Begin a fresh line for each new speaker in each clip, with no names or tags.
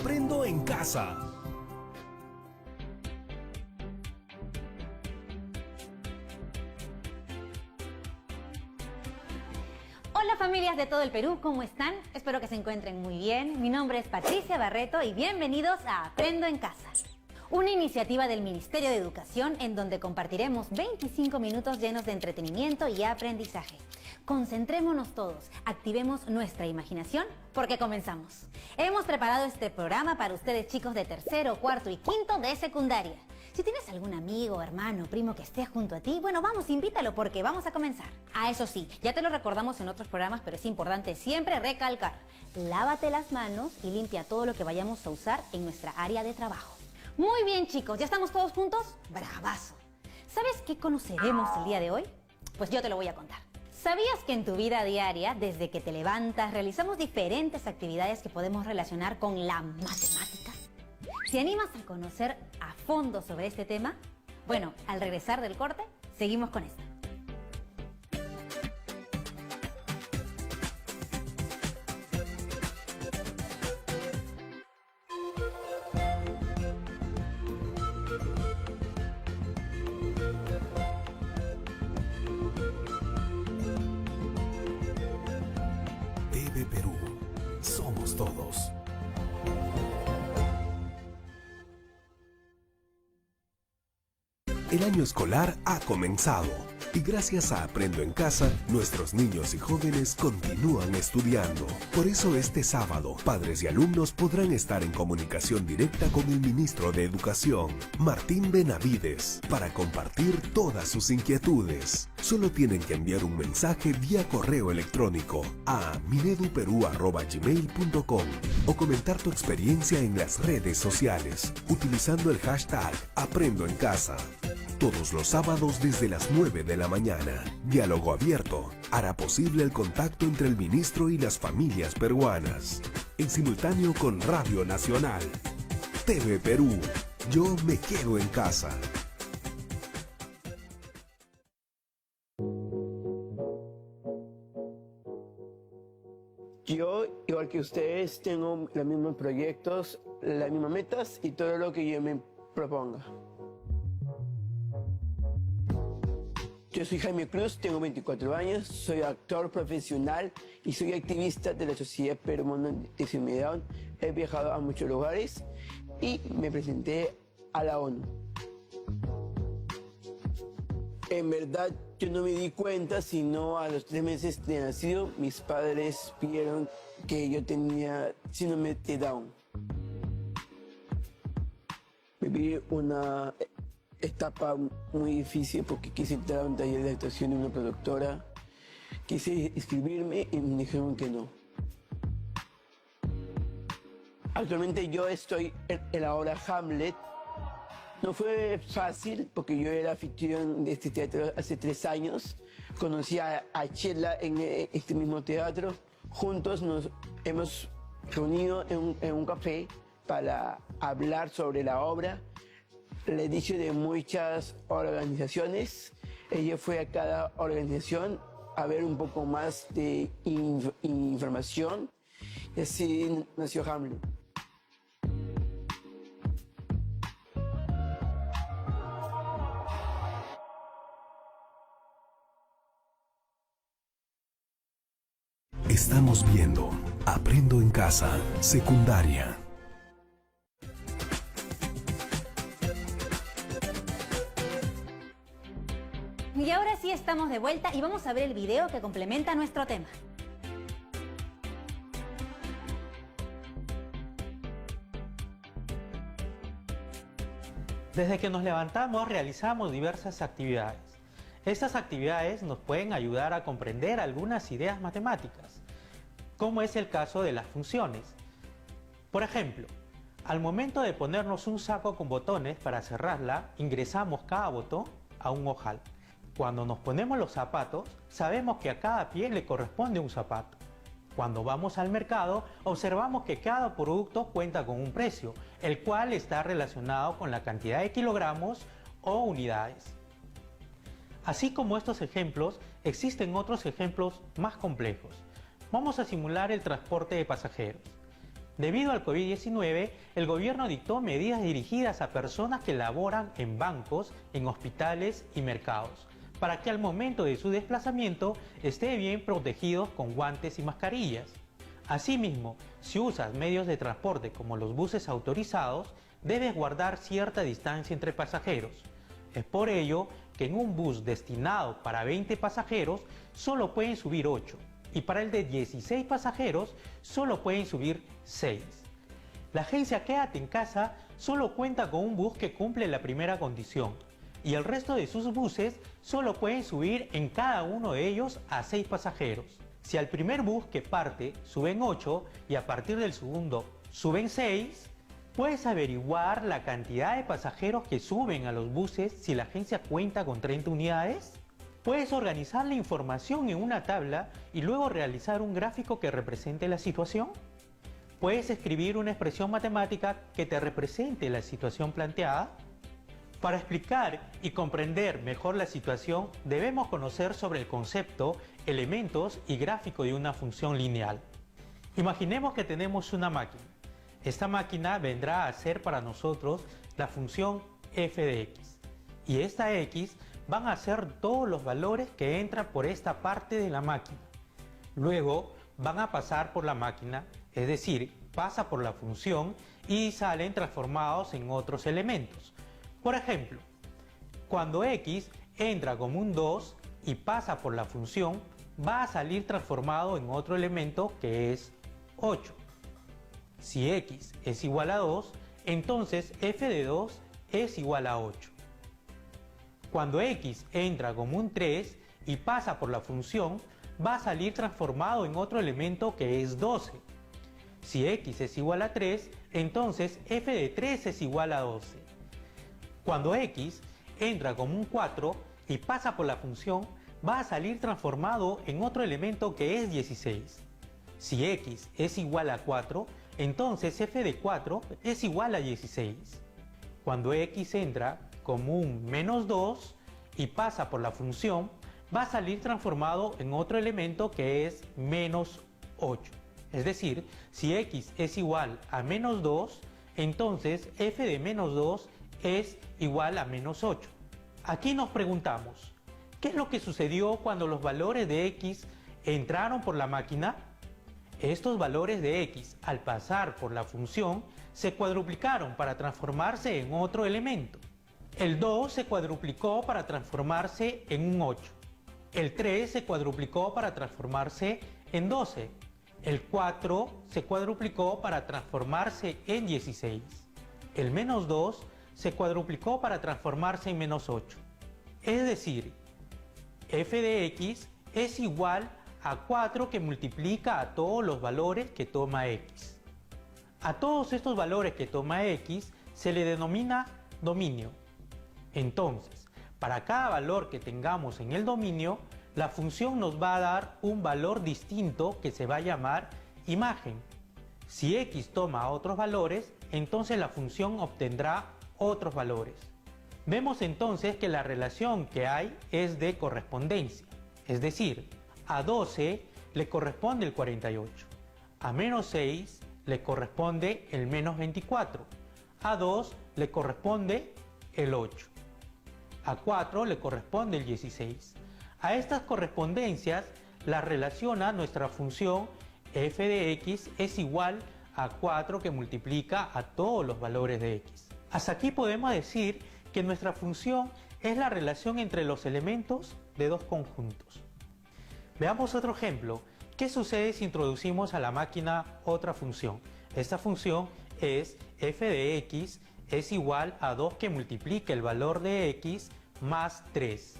Aprendo en casa.
Hola familias de todo el Perú, ¿cómo están? Espero que se encuentren muy bien. Mi nombre es Patricia Barreto y bienvenidos a Aprendo en Casa, una iniciativa del Ministerio de Educación en donde compartiremos 25 minutos llenos de entretenimiento y aprendizaje. Concentrémonos todos, activemos nuestra imaginación porque comenzamos. Hemos preparado este programa para ustedes chicos de tercero, cuarto y quinto de secundaria. Si tienes algún amigo, hermano, primo que esté junto a ti, bueno, vamos, invítalo porque vamos a comenzar. Ah, eso sí, ya te lo recordamos en otros programas, pero es importante siempre recalcar. Lávate las manos y limpia todo lo que vayamos a usar en nuestra área de trabajo. Muy bien, chicos, ¿ya estamos todos juntos? ¡Bravazo! ¿Sabes qué conoceremos el día de hoy? Pues yo te lo voy a contar. ¿Sabías que en tu vida diaria, desde que te levantas, realizamos diferentes actividades que podemos relacionar con la matemática? ¿Te animas a conocer a fondo sobre este tema? Bueno, al regresar del corte, seguimos con esto.
TV Perú. Somos todos. El año escolar ha comenzado y gracias a Aprendo en Casa, nuestros niños y jóvenes continúan estudiando. Por eso este sábado, padres y alumnos podrán estar en comunicación directa con el ministro de Educación, Martín Benavides, para compartir todas sus inquietudes. Solo tienen que enviar un mensaje vía correo electrónico a mineduperú@gmail.com o comentar tu experiencia en las redes sociales utilizando el hashtag Aprendo en Casa. Todos los sábados desde las 9 de la mañana. Diálogo abierto hará posible el contacto entre el ministro y las familias peruanas. En simultáneo con Radio Nacional. TV Perú. Yo me quedo en casa.
Yo, igual que ustedes, tengo los mismos proyectos, las mismas metas y todo lo que yo me proponga. Yo soy Jaime Cruz, tengo 24 años, soy actor profesional y soy activista de la Sociedad Peruana de Discapacidad. He viajado a muchos lugares y me presenté a la ONU. En verdad, yo no me di cuenta, sino a los 3 meses de nacido, mis padres vieron que yo tenía síndrome de Down. Viví una etapa muy difícil porque quise entrar a un taller de actuación de una productora. Quise inscribirme y me dijeron que no. Actualmente yo estoy en la obra Hamlet. No fue fácil porque yo era anfitrión de este teatro hace 3 años. Conocí a Chela en este mismo teatro. Juntos nos hemos reunido en un café para hablar sobre la obra. Le he dicho de muchas organizaciones. Ella fue a cada organización a ver un poco más de información y así nació Hamlet.
Estamos viendo Aprendo en Casa, secundaria.
Y ahora sí estamos de vuelta y vamos a ver el video que complementa nuestro tema.
Desde que nos levantamos realizamos diversas actividades. Estas actividades nos pueden ayudar a comprender algunas ideas matemáticas, como es el caso de las funciones. Por ejemplo, al momento de ponernos un saco con botones para cerrarla, ingresamos cada botón a un ojal. Cuando nos ponemos los zapatos, sabemos que a cada pie le corresponde un zapato. Cuando vamos al mercado, observamos que cada producto cuenta con un precio, el cual está relacionado con la cantidad de kilogramos o unidades. Así como estos ejemplos, existen otros ejemplos más complejos. Vamos a simular el transporte de pasajeros. Debido al COVID-19, el gobierno dictó medidas dirigidas a personas que laboran en bancos, en hospitales y mercados, para que al momento de su desplazamiento estén bien protegidos con guantes y mascarillas. Asimismo, si usas medios de transporte como los buses autorizados, debes guardar cierta distancia entre pasajeros. Es por ello que en un bus destinado para 20 pasajeros solo pueden subir 8 y para el de 16 pasajeros solo pueden subir 6. La agencia Quédate en Casa solo cuenta con un bus que cumple la primera condición y el resto de sus buses solo pueden subir en cada uno de ellos a 6 pasajeros. Si al primer bus que parte suben 8 y a partir del segundo suben 6, ¿puedes averiguar la cantidad de pasajeros que suben a los buses si la agencia cuenta con 30 unidades? Puedes organizar la información en una tabla y luego realizar un gráfico que represente la situación. Puedes escribir una expresión matemática que te represente la situación planteada. Para explicar y comprender mejor la situación, debemos conocer sobre el concepto, elementos y gráfico de una función lineal. Imaginemos que tenemos una máquina. Esta máquina vendrá a ser para nosotros la función f de x. Y esta x van a ser todos los valores que entran por esta parte de la máquina. Luego van a pasar por la máquina, es decir, pasa por la función y salen transformados en otros elementos. Por ejemplo, cuando x entra como un 2 y pasa por la función, va a salir transformado en otro elemento que es 8. Si x es igual a 2, entonces f de 2 es igual a 8. Cuando x entra como un 3 y pasa por la función, va a salir transformado en otro elemento que es 12. Si x es igual a 3, entonces f de 3 es igual a 12. Cuando x entra como un 4 y pasa por la función, va a salir transformado en otro elemento que es 16. Si x es igual a 4, entonces f de 4 es igual a 16. Cuando x entra como un menos 2 y pasa por la función, va a salir transformado en otro elemento que es menos 8. Es decir, si x es igual a menos 2, entonces f de menos 2 es igual a menos 8. Aquí nos preguntamos, ¿qué es lo que sucedió cuando los valores de x entraron por la máquina? Estos valores de x, al pasar por la función, se cuadruplicaron para transformarse en otro elemento. El 2 se cuadruplicó para transformarse en un 8. El 3 se cuadruplicó para transformarse en 12. El 4 se cuadruplicó para transformarse en 16. El menos 2 se cuadruplicó para transformarse en menos 8. Es decir, f de x es igual a 4 que multiplica a todos los valores que toma x. A todos estos valores que toma x se le denomina dominio. Entonces, para cada valor que tengamos en el dominio, la función nos va a dar un valor distinto que se va a llamar imagen. Si x toma otros valores, entonces la función obtendrá otros valores. Vemos entonces que la relación que hay es de correspondencia, es decir, a 12 le corresponde el 48, a menos 6 le corresponde el menos 24, a 2 le corresponde el 8, a 4 le corresponde el 16. A estas correspondencias las relaciona nuestra función f de x es igual a 4 que multiplica a todos los valores de x. Hasta aquí podemos decir que nuestra función es la relación entre los elementos de dos conjuntos. Veamos otro ejemplo. ¿Qué sucede si introducimos a la máquina otra función? Esta función es f de x es igual a 2 que multiplica el valor de x más 3.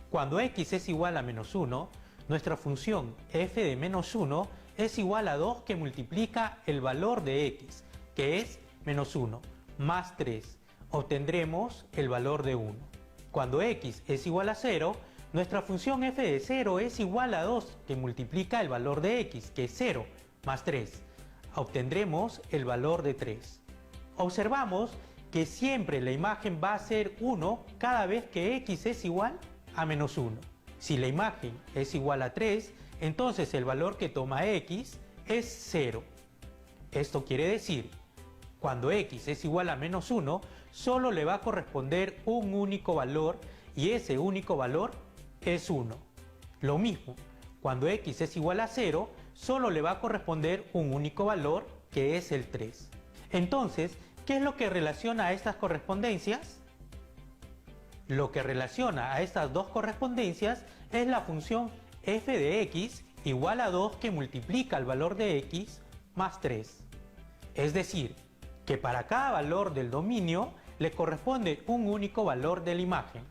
Cuando x es igual a menos 1, nuestra función f de menos 1 es igual a 2 que multiplica el valor de x, que es menos 1, más 3. Obtendremos el valor de 1. Cuando x es igual a 0, nuestra función f de 0 es igual a 2 que multiplica el valor de x, que es 0, más 3. Obtendremos el valor de 3. Observamos que siempre la imagen va a ser 1 cada vez que x es igual a menos 1. Si la imagen es igual a 3, entonces el valor que toma x es 0. Esto quiere decir, cuando x es igual a menos 1, solo le va a corresponder un único valor y ese único valor es 1. Lo mismo, cuando x es igual a 0, solo le va a corresponder un único valor que es el 3. Entonces, ¿qué es lo que relaciona a estas correspondencias? Lo que relaciona a estas dos correspondencias es la función f de x igual a 2 que multiplica el valor de x más 3. Es decir, que para cada valor del dominio le corresponde un único valor de la imagen.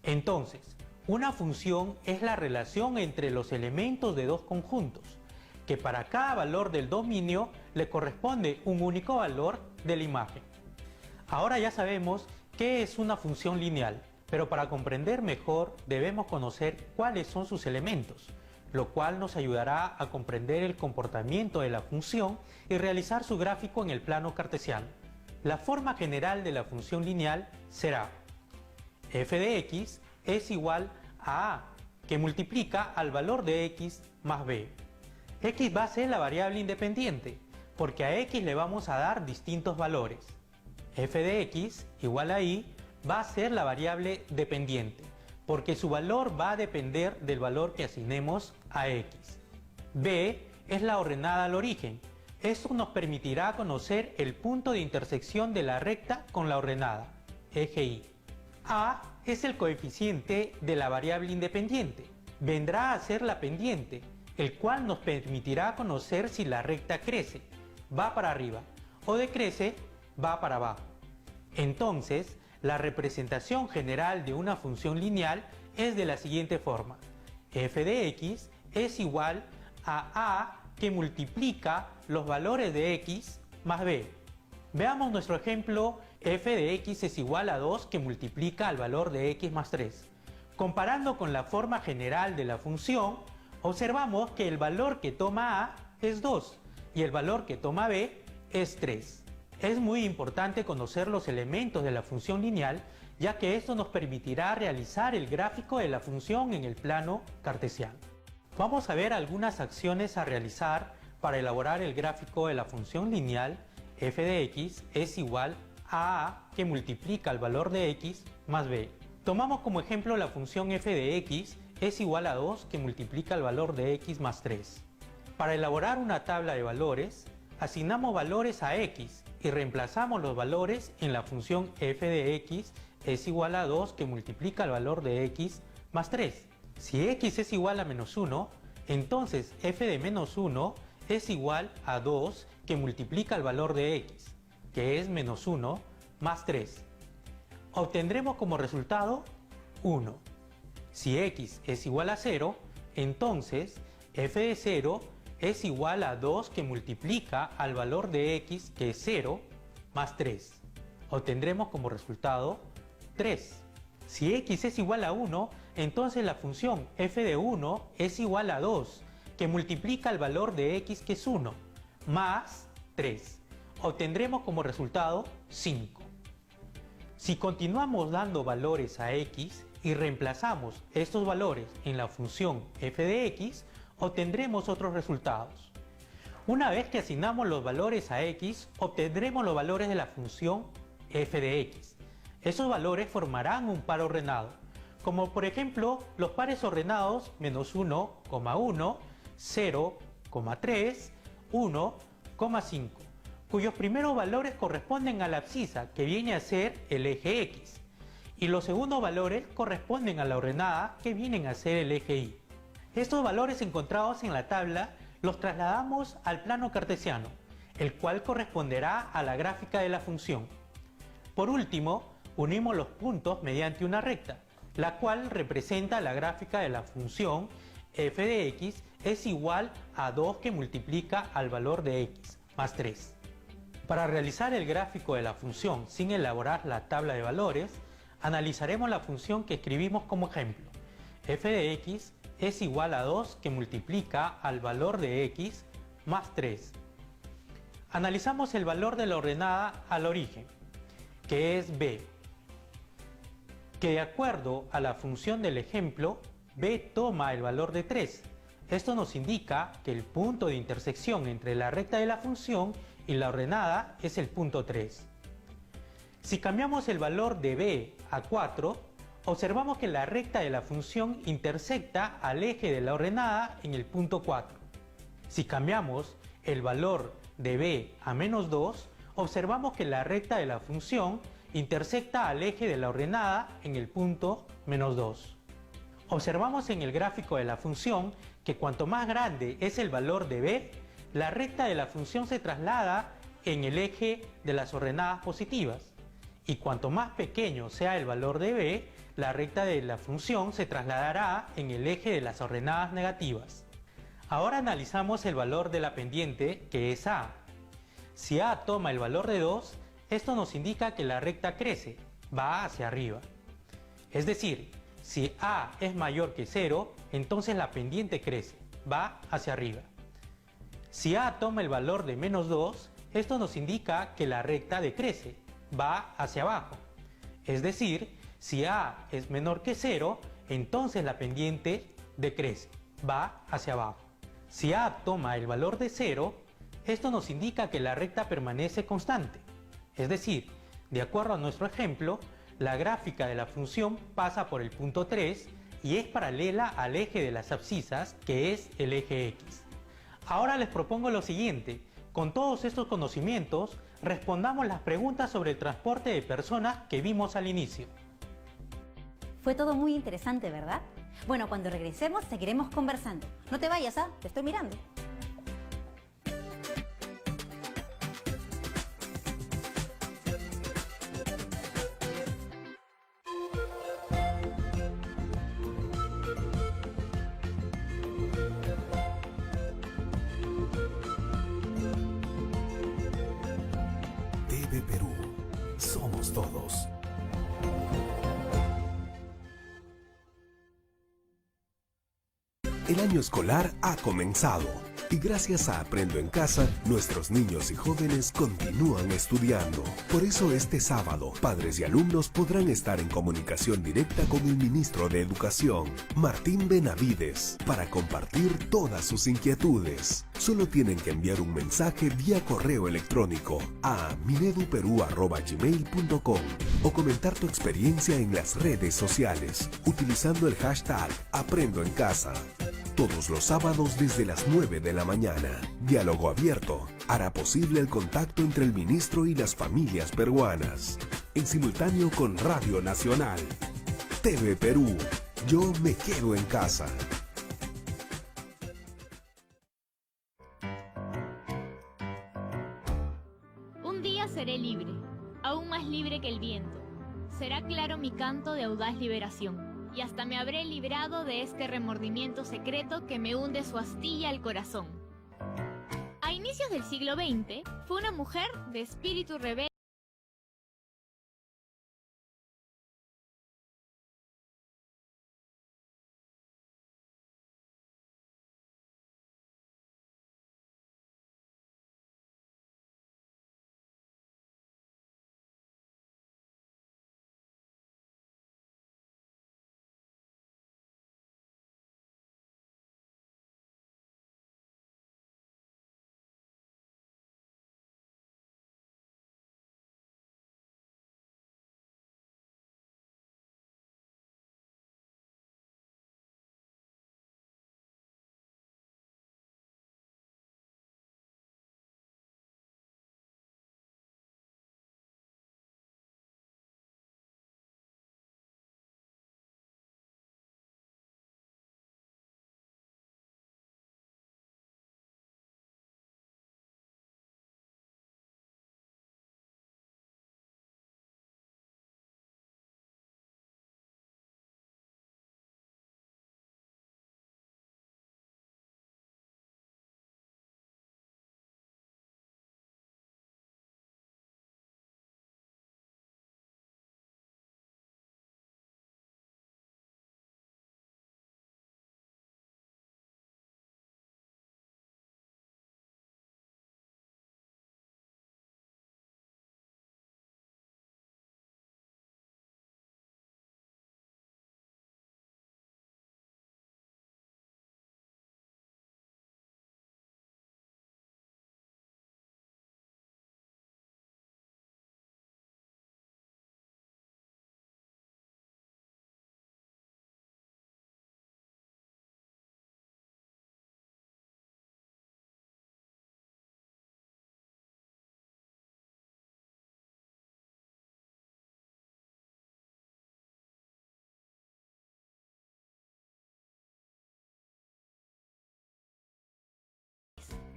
Entonces, una función es la relación entre los elementos de dos conjuntos, que para cada valor del dominio le corresponde un único valor de la imagen. Ahora ya sabemos qué es una función lineal, pero para comprender mejor debemos conocer cuáles son sus elementos, lo cual nos ayudará a comprender el comportamiento de la función y realizar su gráfico en el plano cartesiano. La forma general de la función lineal será f de x es igual a a, que multiplica al valor de x más b. X va a ser la variable independiente, porque a x le vamos a dar distintos valores. F de x igual a y va a ser la variable dependiente, porque su valor va a depender del valor que asignemos a x. B es la ordenada al origen. Esto nos permitirá conocer el punto de intersección de la recta con la ordenada, eje y. A es el coeficiente de la variable independiente. Vendrá a ser la pendiente, el cual nos permitirá conocer si la recta crece, va para arriba, o decrece, va para abajo. Entonces, la representación general de una función lineal es de la siguiente forma. F de x es igual a que multiplica los valores de x más b. Veamos nuestro ejemplo, f de x es igual a 2 que multiplica al valor de x más 3. Comparando con la forma general de la función, observamos que el valor que toma a es 2 y el valor que toma b es 3. Es muy importante conocer los elementos de la función lineal, ya que esto nos permitirá realizar el gráfico de la función en el plano cartesiano. Vamos a ver algunas acciones a realizar para elaborar el gráfico de la función lineal f de x es igual a que multiplica el valor de x más b. Tomamos como ejemplo la función f de x es igual a 2 que multiplica el valor de x más 3. Para elaborar una tabla de valores, asignamos valores a x y reemplazamos los valores en la función f de x es igual a 2 que multiplica el valor de x más 3. Si x es igual a menos 1, entonces f de menos 1 es igual a 2 que multiplica el valor de x, que es menos 1 más 3. Obtendremos como resultado 1. Si x es igual a 0, entonces f de 0 es igual a 2 que multiplica al valor de x, que es 0, más 3. Obtendremos como resultado 3. Si x es igual a 1, entonces la función f de 1 es igual a 2, que multiplica el valor de x, que es 1, más 3. Obtendremos como resultado 5. Si continuamos dando valores a x y reemplazamos estos valores en la función f de x, obtendremos otros resultados. Una vez que asignamos los valores a x, obtendremos los valores de la función f de x. Esos valores formarán un par ordenado, como por ejemplo los pares ordenados menos 1, 1, 0, 3, 1, 5, cuyos primeros valores corresponden a la abscisa, que viene a ser el eje x, y los segundos valores corresponden a la ordenada, que vienen a ser el eje y. Estos valores encontrados en la tabla los trasladamos al plano cartesiano, el cual corresponderá a la gráfica de la función. Por último, unimos los puntos mediante una recta, la cual representa la gráfica de la función f de x es igual a 2 que multiplica al valor de x, más 3. Para realizar el gráfico de la función sin elaborar la tabla de valores, analizaremos la función que escribimos como ejemplo. F de x es igual a 2 que multiplica al valor de x más 3. Analizamos el valor de la ordenada al origen, que es b, que de acuerdo a la función del ejemplo, b toma el valor de 3, Esto nos indica que el punto de intersección entre la recta de la función y la ordenada es el punto 3. Si cambiamos el valor de b a 4, observamos que la recta de la función intersecta al eje de la ordenada en el punto 4. Si cambiamos el valor de b a menos 2, observamos que la recta de la función intersecta al eje de la ordenada en el punto menos 2. Observamos en el gráfico de la función que cuanto más grande es el valor de b, la recta de la función se traslada en el eje de las ordenadas positivas. Y cuanto más pequeño sea el valor de b, la recta de la función se trasladará en el eje de las ordenadas negativas. Ahora analizamos el valor de la pendiente, que es a. Si a toma el valor de 2, esto nos indica que la recta crece, va hacia arriba. Es decir, si a es mayor que 0, entonces la pendiente crece, va hacia arriba. Si a toma el valor de menos 2, esto nos indica que la recta decrece, va hacia abajo. Es decir, si a es menor que 0, entonces la pendiente decrece, va hacia abajo. Si a toma el valor de 0, esto nos indica que la recta permanece constante. Es decir, de acuerdo a nuestro ejemplo, la gráfica de la función pasa por el punto 3 y es paralela al eje de las abscisas, que es el eje X. Ahora les propongo lo siguiente: con todos estos conocimientos, respondamos las preguntas sobre el transporte de personas que vimos al inicio.
Fue todo muy interesante, ¿verdad? Bueno, cuando regresemos seguiremos conversando. No te vayas, ¿ah? Te estoy mirando.
TV Perú. Somos todos. El año escolar ha comenzado y gracias a Aprendo en Casa, nuestros niños y jóvenes continúan estudiando. Por eso este sábado, padres y alumnos podrán estar en comunicación directa con el ministro de Educación, Martín Benavides, para compartir todas sus inquietudes. Solo tienen que enviar un mensaje vía correo electrónico a mineduperú@gmail.com o comentar tu experiencia en las redes sociales utilizando el hashtag Aprendo en Casa. Todos los sábados desde las 9 de la mañana. Diálogo abierto hará posible el contacto entre el ministro y las familias peruanas. En simultáneo con Radio Nacional. TV Perú. Yo me quedo en casa.
Un día seré libre, aún más libre que el viento. Será claro mi canto de audaz liberación. Y hasta me habré librado de este remordimiento secreto que me hunde su astilla al corazón. A inicios del siglo XX, fue una mujer de espíritu rebelde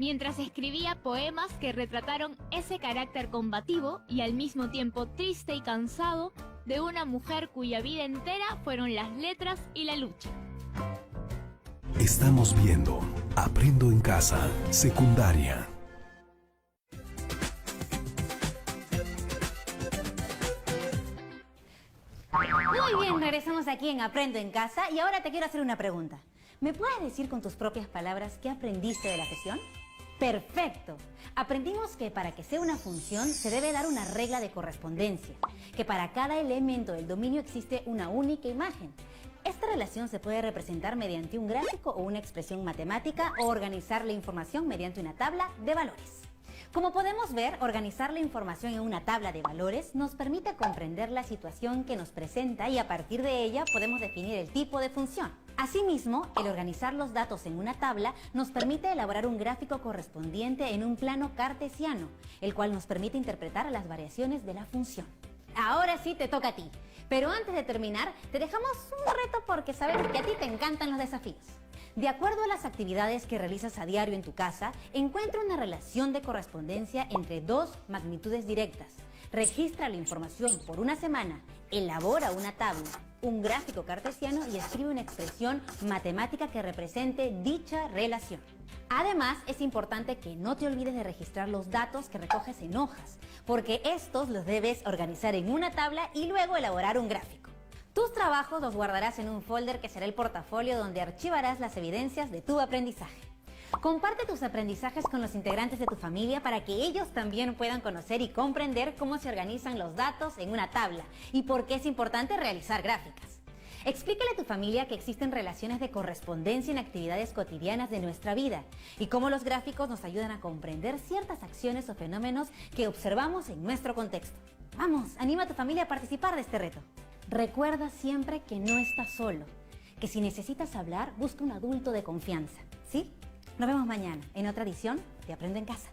mientras escribía poemas que retrataron ese carácter combativo y al mismo tiempo triste y cansado de una mujer cuya vida entera fueron las letras y la lucha.
Estamos viendo Aprendo en Casa, secundaria.
Muy bien, regresamos aquí en Aprendo en Casa y ahora te quiero hacer una pregunta. ¿Me puedes decir con tus propias palabras qué aprendiste de la sesión? ¡Perfecto! Aprendimos que para que sea una función se debe dar una regla de correspondencia, que para cada elemento del dominio existe una única imagen. Esta relación se puede representar mediante un gráfico o una expresión matemática o organizar la información mediante una tabla de valores. Como podemos ver, organizar la información en una tabla de valores nos permite comprender la situación que nos presenta y a partir de ella podemos definir el tipo de función. Asimismo, el organizar los datos en una tabla nos permite elaborar un gráfico correspondiente en un plano cartesiano, el cual nos permite interpretar las variaciones de la función. Ahora sí te toca a ti, pero antes de terminar, te dejamos un reto porque sabemos que a ti te encantan los desafíos. De acuerdo a las actividades que realizas a diario en tu casa, encuentra una relación de correspondencia entre dos magnitudes directas. Registra la información por una semana, elabora una tabla, un gráfico cartesiano y escribe una expresión matemática que represente dicha relación. Además, es importante que no te olvides de registrar los datos que recoges en hojas, porque estos los debes organizar en una tabla y luego elaborar un gráfico. Tus trabajos los guardarás en un folder que será el portafolio donde archivarás las evidencias de tu aprendizaje. Comparte tus aprendizajes con los integrantes de tu familia para que ellos también puedan conocer y comprender cómo se organizan los datos en una tabla y por qué es importante realizar gráficas. Explícale a tu familia que existen relaciones de correspondencia en actividades cotidianas de nuestra vida y cómo los gráficos nos ayudan a comprender ciertas acciones o fenómenos que observamos en nuestro contexto. Vamos, anima a tu familia a participar de este reto. Recuerda siempre que no estás solo, que si necesitas hablar, busca un adulto de confianza, ¿sí? Nos vemos mañana en otra edición de Aprendo en Casa.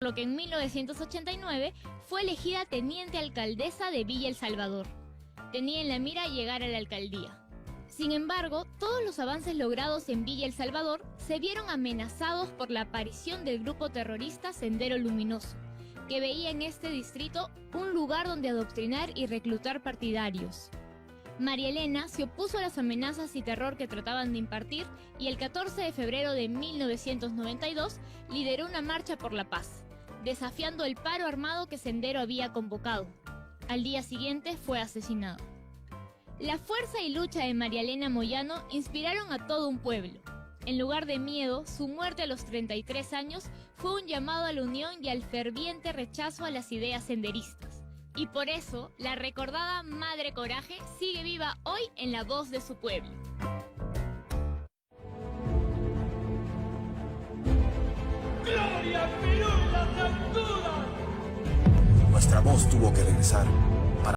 Por lo que en 1989 fue elegida teniente alcaldesa de Villa El Salvador. Tenía en la mira llegar a la alcaldía. Sin embargo, todos los avances logrados en Villa El Salvador se vieron amenazados por la aparición del grupo terrorista Sendero Luminoso, que veía en este distrito un lugar donde adoctrinar y reclutar partidarios. María Elena se opuso a las amenazas y terror que trataban de impartir y el 14 de febrero de 1992 lideró una marcha por la paz, desafiando el paro armado que Sendero había convocado. Al día siguiente fue asesinado. La fuerza y lucha de María Elena Moyano inspiraron a todo un pueblo. En lugar de miedo, su muerte a los 33 años fue un llamado a la unión y al ferviente rechazo a las ideas senderistas. Y por eso, la recordada Madre Coraje sigue viva hoy en la voz de su pueblo.
¡Gloria Perú, las alturas!
nuestra voz tuvo que regresar